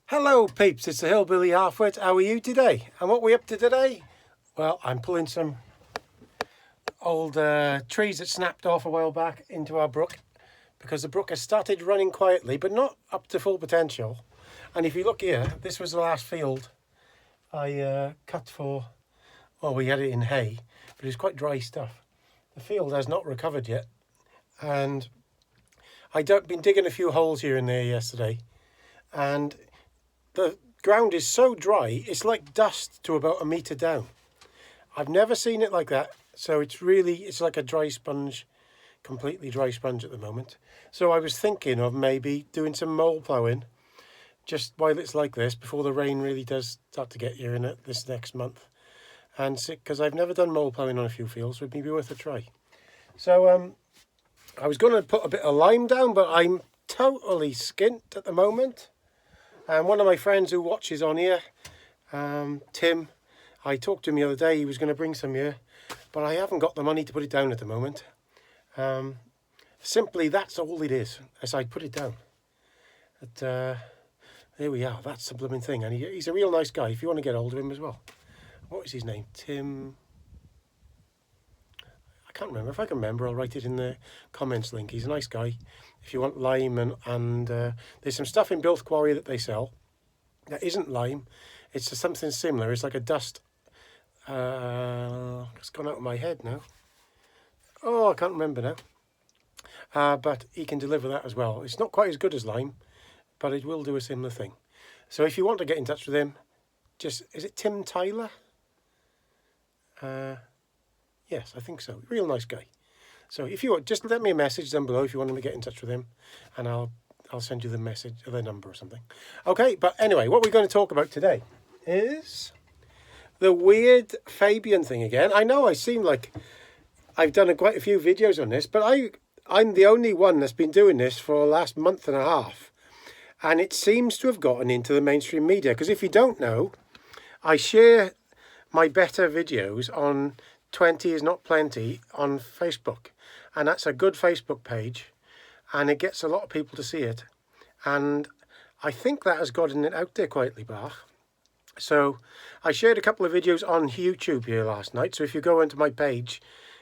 Hello peeps, it's the Hillbilly Halfwit. How are you today? And what are we up to today? Well, I'm pulling some old trees that snapped off a while back into our brook because the brook has started running quietly but not up to full potential. And if you look here, this was the last field I cut for, well, we had it in hay, but it's quite dry stuff. The field has not recovered yet, and I've been digging a few holes here and there yesterday, and the ground is so dry, it's like dust to about a metre down. I've never seen it like that. So it's like a dry sponge, completely dry sponge at the moment. So I was thinking of maybe doing some mole ploughing just while it's like this, before the rain really does start to get here in it this next month. And because I've never done mole ploughing on a few fields, would maybe worth a try. So I was going to put a bit of lime down, but I'm totally skint at the moment. And one of my friends who watches on here, Tim, I talked to him the other day. He was going to bring some here, but I haven't got the money to put it down at the moment. Simply, that's all it is, as I put it down. But, there we are. That's the blooming thing. And he's a real nice guy, if you want to get hold of him as well. What is his name? Tim... I can't remember. If I can remember, I'll write it in the comments link. He's a nice guy. If you want lime and there's some stuff in Bilth Quarry that they sell that isn't lime. It's just something similar. It's like a dust. It's gone out of my head now. Oh, I can't remember now. But he can deliver that as well. It's not quite as good as lime, but it will do a similar thing. So if you want to get in touch with him, is it Tim Tyler? Yes, I think so. Real nice guy. So if you want, just let me a message down below if you want to get in touch with him, and I'll send you the message or the number or something. Okay, but anyway, what we're going to talk about today is the weird Fabian thing again. I know I seem like I've done quite a few videos on this, but I'm the only one that's been doing this for the last month and a half, and it seems to have gotten into the mainstream media. Because if you don't know, I share my better videos on 20 is Not Plenty on Facebook, and that's a good Facebook page, and it gets a lot of people to see it, and I think that has gotten it out there quietly, Bach. So I shared a couple of videos on YouTube here last night, so if you go into my page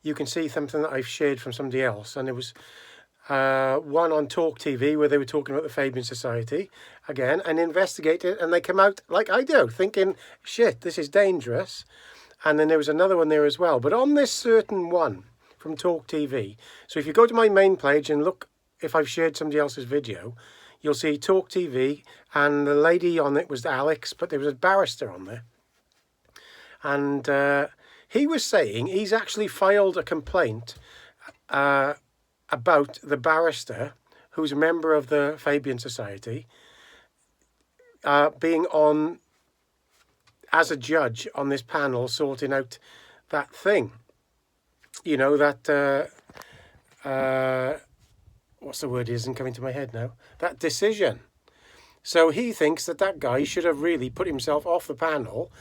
you can see something that I've shared from somebody else, and it was one on Talk TV where they were talking about the Fabian Society again and investigated it, and they come out like I do, thinking, shit, this is dangerous. And then there was another one there as well. But on this certain one from Talk TV, so if you go to my main page and look if I've shared somebody else's video, you'll see Talk TV, and the lady on it was Alex, but there was a barrister on there. And he was saying he's actually filed a complaint about the barrister, who's a member of the Fabian Society, being on as a judge on this panel sorting out that thing. You know, that, what's the word isn't coming to my head now? That decision. So he thinks that guy should have really put himself off the panel,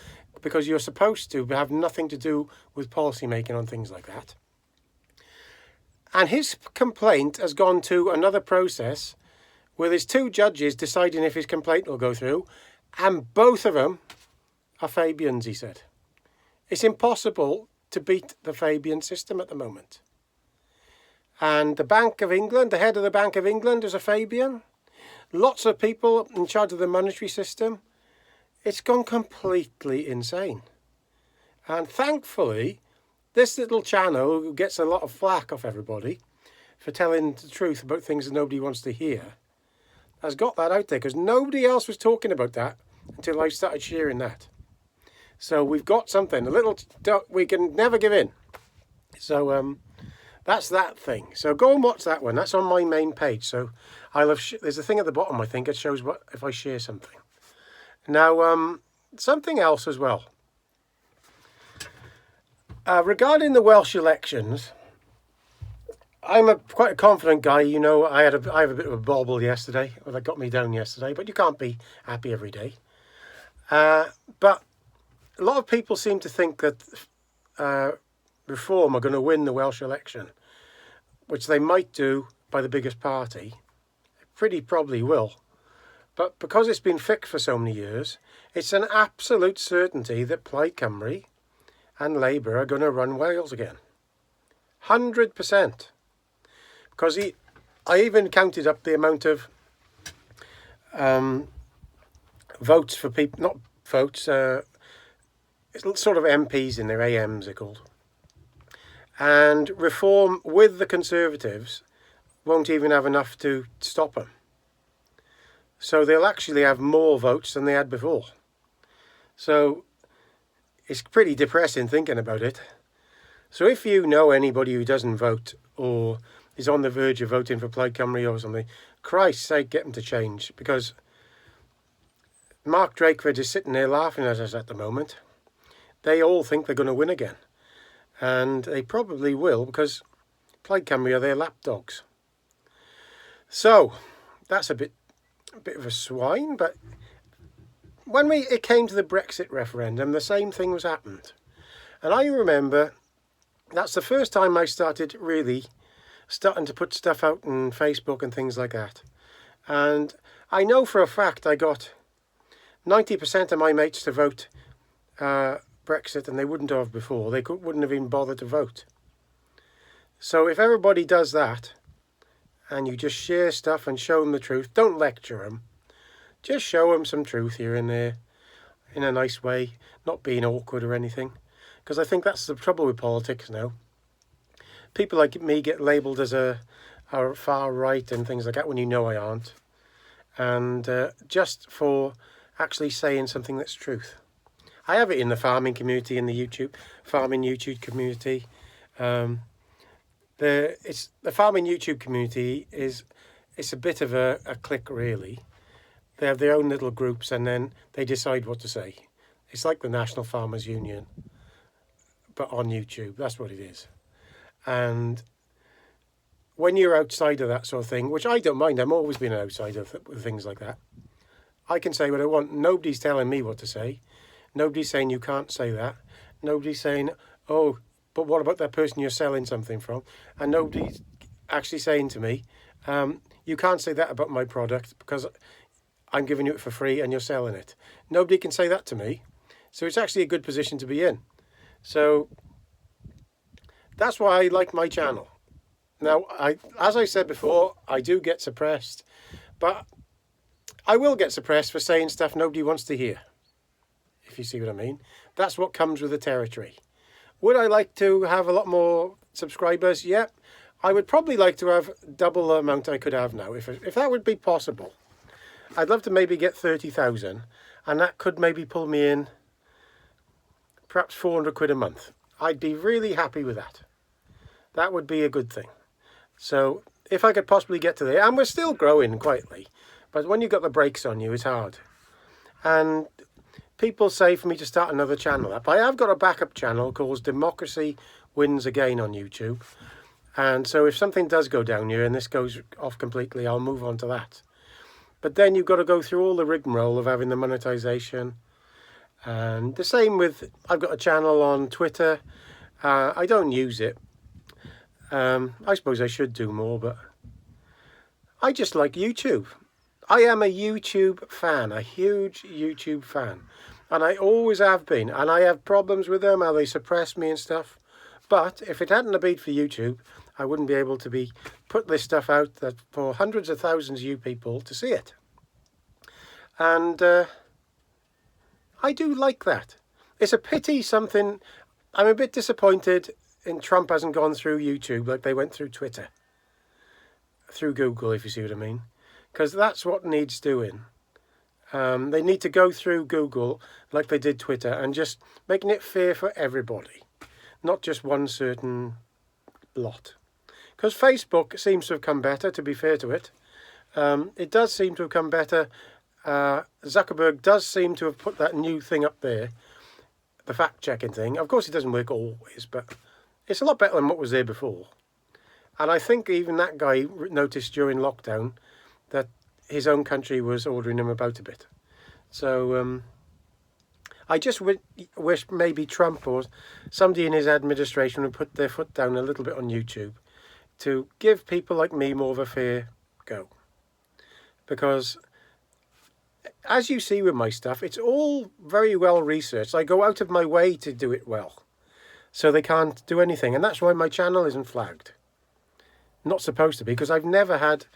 because you're supposed to have nothing to do with policy making on things like that. And his complaint has gone to another process where there's two judges deciding if his complaint will go through, and both of them are Fabians, he said. It's impossible to beat the Fabian system at the moment. And the Bank of England, the head of the Bank of England is a Fabian. Lots of people in charge of the monetary system. It's gone completely insane. And thankfully, this little channel, who gets a lot of flack off everybody for telling the truth about things that nobody wants to hear, has got that out there, because nobody else was talking about that until I started sharing that. So we've got something, we can never give in. So that's that thing. So go and watch that one. That's on my main page. So there's a thing at the bottom, I think, it shows what if I share something. Now, something else as well. Regarding the Welsh elections, I'm quite a confident guy. You know, I have a bit of a bobble yesterday. Well, that got me down yesterday, but you can't be happy every day. But a lot of people seem to think that Reform are going to win the Welsh election, which they might do by the biggest party. Pretty probably will. But because it's been fixed for so many years, it's an absolute certainty that Plaid Cymru and Labour are going to run Wales again. 100%. Because I even counted up the amount of votes for people, not votes, it's sort of MPs in their AMs they're called. And Reform with the Conservatives won't even have enough to stop them. So they'll actually have more votes than they had before. So it's pretty depressing thinking about it. So if you know anybody who doesn't vote or is on the verge of voting for Plaid Cymru or something, Christ's sake, get them to change. Because Mark Drakeford is sitting there laughing at us at the moment. They all think they're going to win again. And they probably will, because Plaid Cymru are their lapdogs. So that's a bit of a swine, but when it came to the Brexit referendum, the same thing was happened. And I remember that's the first time I started really starting to put stuff out on Facebook and things like that. And I know for a fact I got 90% of my mates to vote Brexit, and they wouldn't have before. They wouldn't have even bothered to vote. So if everybody does that, and you just share stuff and show them the truth, don't lecture them. Just show them some truth here and there in a nice way, not being awkward or anything. Because I think that's the trouble with politics now. People like me get labelled as a far right and things like that when you know I aren't. And just for actually saying something that's truth. I have it in the farming community, in the farming YouTube community. The farming YouTube community it's a bit of a clique really. They have their own little groups and then they decide what to say. It's like the National Farmers Union, but on YouTube. That's what it is. And when you're outside of that sort of thing, which I don't mind, I've always been an outsider with things like that. I can say what I want. Nobody's telling me what to say. Nobody's saying you can't say that. Nobody's saying, oh, but what about that person you're selling something from? And nobody's actually saying to me, you can't say that about my product because I'm giving you it for free and you're selling it. Nobody can say that to me. So it's actually a good position to be in. So that's why I like my channel. Now, as I said before, I do get suppressed, but I will get suppressed for saying stuff nobody wants to hear, if you see what I mean. That's what comes with the territory. Would I like to have a lot more subscribers? Yeah, I would probably like to have double the amount I could have now, if that would be possible. I'd love to maybe get 30,000, and that could maybe pull me in perhaps 400 quid a month. I'd be really happy with that. That would be a good thing. So if I could possibly get to there, and we're still growing quietly, but when you've got the brakes on you, it's hard. And people say for me to start another channel up. I have got a backup channel called Democracy Wins Again on YouTube. And so if something does go down here and this goes off completely, I'll move on to that. But then you've got to go through all the rigmarole of having the monetization. And the same with, I've got a channel on Twitter. I don't use it. I suppose I should do more, but I just like YouTube. I am a YouTube fan, a huge YouTube fan. And I always have been. And I have problems with them, how they suppress me and stuff. But if it hadn't been for YouTube, I wouldn't be able to put this stuff out for hundreds of thousands of you people to see it. And I do like that. It's a pity I'm a bit disappointed in Trump hasn't gone through YouTube like they went through Twitter. Through Google, if you see what I mean. Because that's what needs doing. They need to go through Google like they did Twitter and just making it fair for everybody. Not just one certain lot. Because Facebook seems to have come better, to be fair to it. It does seem to have come better. Zuckerberg does seem to have put that new thing up there. The fact-checking thing. Of course, it doesn't work always, but it's a lot better than what was there before. And I think even that guy noticed during lockdown that his own country was ordering him about a bit. So I just wish maybe Trump or somebody in his administration would put their foot down a little bit on YouTube to give people like me more of a fair go. Because as you see with my stuff, it's all very well researched. I go out of my way to do it well, so they can't do anything. And that's why my channel isn't flagged. Not supposed to be, because I've never had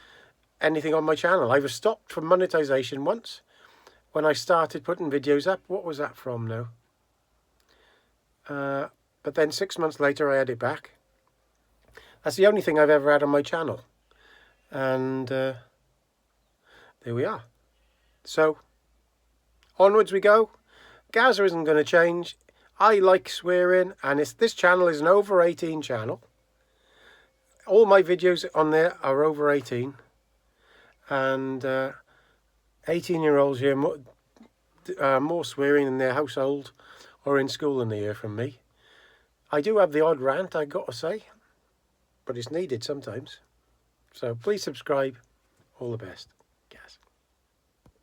anything on my channel. I was stopped from monetization once when I started putting videos up. What was that from now? But then 6 months later I had it back. That's the only thing I've ever had on my channel. And there we are. So onwards we go. Gaza isn't going to change. I like swearing, and this channel is an over 18 channel. All my videos on there are over 18. And 18-year-olds hear more swearing in their household or in school than they hear from me. I do have the odd rant, I got to say, but it's needed sometimes. So please subscribe. All the best.